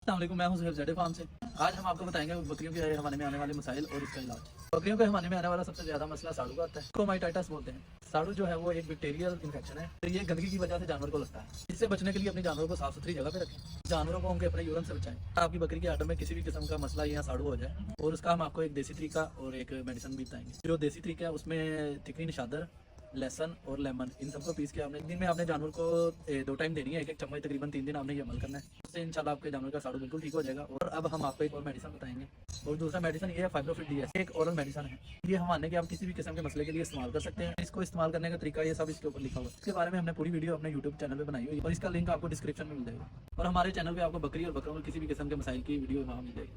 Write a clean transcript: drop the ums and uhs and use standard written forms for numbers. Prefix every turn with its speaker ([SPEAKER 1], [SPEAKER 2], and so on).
[SPEAKER 1] अस्सलामुअलैकुम, मैं हूं सुहेल जेडे फार्म से। आज हम आपको बताएंगे बकरियों के हवाने में आने वाले मसाइल और इसका इलाज। बकरियों के हवाने में आने वाला सबसे ज्यादा मसला साड़ू का आता है, इसको माइटाइटिस बोलते हैं। साड़ू जो है वो एक बैक्टीरियल इन्फेक्शन है, तो ये गंदगी की वजह से जानवर को लगता है। इससे बचने के लिए अपने जानवरों को साफ सुथरी जगह पे रखें, जानवरों को उनके अपने यूरन से बचाएं। आपकी बकरी के आर्डर में किसी भी किस्म का मसला या साड़ू हो जाए, और उसका हम आपको एक देसी तरीका और एक मेडिसिन भी बताएंगे। जो देसी तरीका है उसमें तिकनी निशादर, लहसन और लेमन, इन सबको पीस के आपने दिन में अपने जानवर को 2 टाइम देनी है, एक चम्मच, तकरीबन 3 दिन आपने ये अमल करना है। उससे इंशाल्लाह आपके जानवर का साड़ू बिल्कुल ठीक हो जाएगा। और अब हम आपको एक और मेडिसिन बताएंगे, और दूसरा मेडिसिन ये है फाइब्रोफिट डीएस, एक ओरल मेडिसिन है। ये हमारे के आप किसी भी किस्म के मसले के लिए इस्तेमाल कर सकते हैं। इसको इस्तेमाल करने का तरीका ये सब इसके ऊपर लिखा हुआ है। इसके बारे में हमने पूरी वीडियो अपने यूट्यूब चैनल पर बनाई हुई है, और इसका लिंक आपको डिस्क्रिप्शन में मिल जाएगा। और हमारे चैनल पर आपको बकरी और बकरों में किसी भी किस्म के मसाइल की वीडियो वहाँ मिल जाएगी।